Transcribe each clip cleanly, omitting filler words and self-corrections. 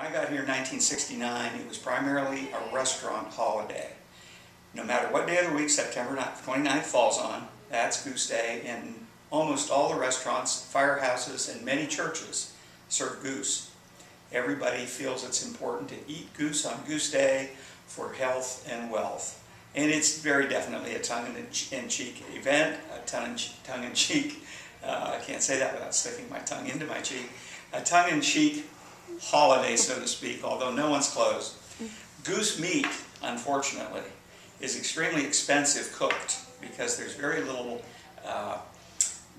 I got here in 1969, it was primarily a restaurant holiday. No matter what day of the week September 29th falls on, that's Goose Day, and almost all the restaurants, firehouses, and many churches serve goose. Everybody feels it's important to eat goose on Goose Day for health and wealth. And it's very definitely a tongue-in-cheek event, tongue-in-cheek, I can't say that without sticking my tongue into my cheek, a tongue-in-cheek holiday, so to speak, although no one's closed. Goose meat, unfortunately, is extremely expensive cooked because there's very little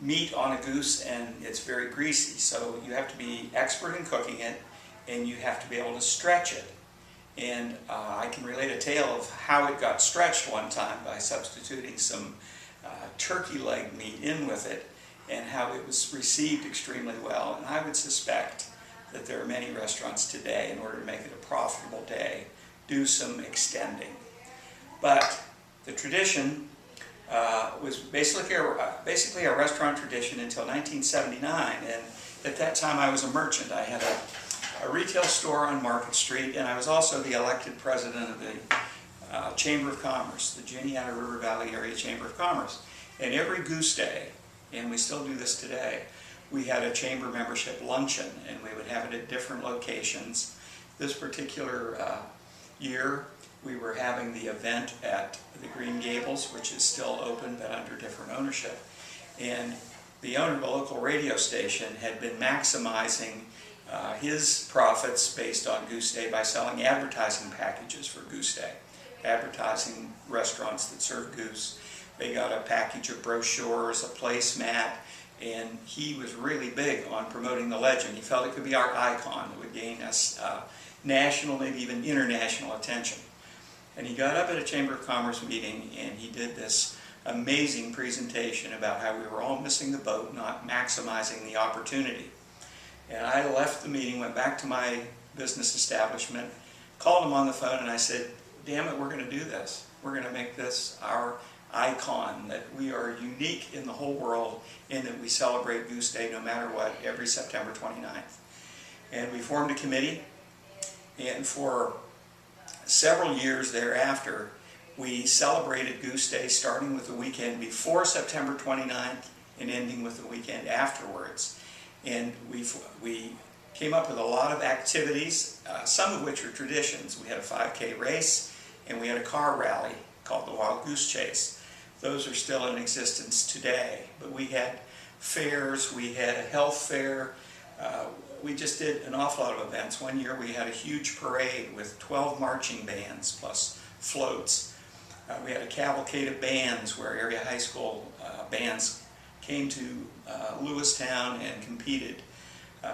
meat on a goose and it's very greasy. So you have to be expert in cooking it and you have to be able to stretch it. And I can relate a tale of how it got stretched one time by substituting some turkey leg meat in with it and how it was received extremely well. And I would suspect that there are many restaurants today, in order to make it a profitable day, do some extending. But the tradition was basically a restaurant tradition until 1979, and at that time I was a merchant. I had a retail store on Market Street, and I was also the elected president of the Chamber of Commerce, the Juniata Valley Area Chamber of Commerce. And every Goose Day, and we still do this today, we had a chamber membership luncheon, and we would have it at different locations. This particular year, we were having the event at the Green Gables, which is still open but under different ownership. And the owner of a local radio station had been maximizing his profits based on Goose Day by selling advertising packages for Goose Day, advertising restaurants that serve goose. They got a package of brochures, a placemat, and he was really big on promoting the legend. He felt it could be our icon that would gain us national, maybe even international attention. And he got up at a Chamber of Commerce meeting and he did this amazing presentation about how we were all missing the boat, not maximizing the opportunity. And I left the meeting, went back to my business establishment, called him on the phone, and I said, damn it, we're going to do this. We're going to make this our icon, that we are unique in the whole world in that we celebrate Goose Day no matter what every September 29th. And we formed a committee, and for several years thereafter we celebrated Goose Day starting with the weekend before September 29th and ending with the weekend afterwards. And we came up with a lot of activities, some of which are traditions. We had a 5K race and we had a car rally called the Wild Goose Chase. Those are still in existence today. But we had fairs, we had a health fair, we just did an awful lot of events. One year we had a huge parade with 12 marching bands plus floats. We had a cavalcade of bands where area high school bands came to Lewistown and competed.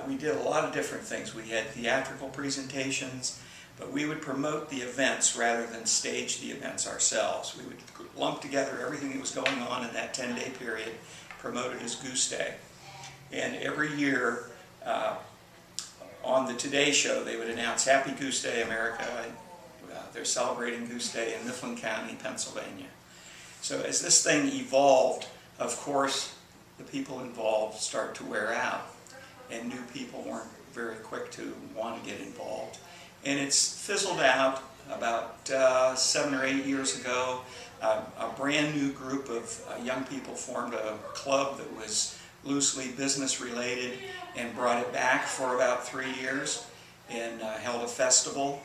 We did a lot of different things. We had theatrical presentations, but we would promote the events rather than stage the events ourselves. We would lump together everything that was going on in that 10-day period, promote it as Goose Day. And every year on the Today Show, they would announce Happy Goose Day, America. They're celebrating Goose Day in Mifflin County, Pennsylvania. So as this thing evolved, of course, the people involved start to wear out, and new people weren't very quick to want to get involved. And it's fizzled out. About 7 or 8 years ago, a brand new group of young people formed a club that was loosely business related and brought it back for about 3 years and held a festival.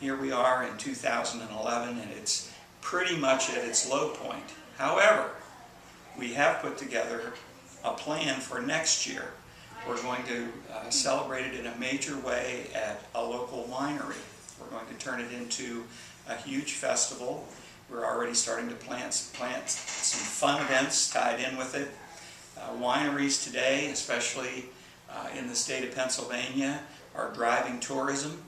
Here we are in 2011, and it's pretty much at its low point. However, we have put together a plan for next year. We're going to celebrate it in a major way at a local winery. We're going to turn it into a huge festival. We're already starting to plant some fun events tied in with it. Wineries today, especially in the state of Pennsylvania, are driving tourism.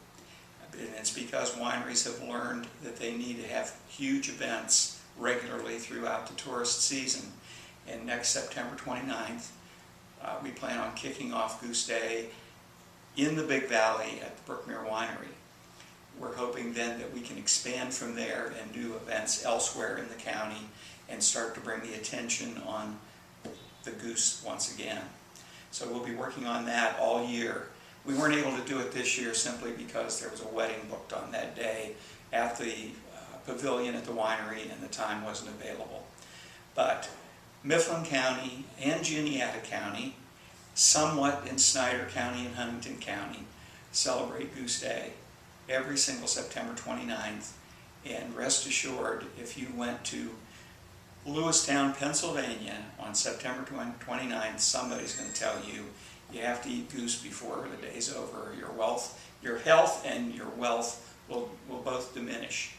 And it's because wineries have learned that they need to have huge events regularly throughout the tourist season. And next September 29th, we plan on kicking off Goose Day in the Big Valley at the Brookmere Winery. We're hoping then that we can expand from there and do events elsewhere in the county and start to bring the attention on the goose once again. So we'll be working on that all year. We weren't able to do it this year simply because there was a wedding booked on that day at the pavilion at the winery and the time wasn't available. But Mifflin County and Juniata County, somewhat in Snyder County and Huntington County, celebrate Goose Day every single September 29th. And rest assured, if you went to Lewistown, Pennsylvania on September 29th, somebody's going to tell you you have to eat goose before the day's over. Your health and your wealth will both diminish.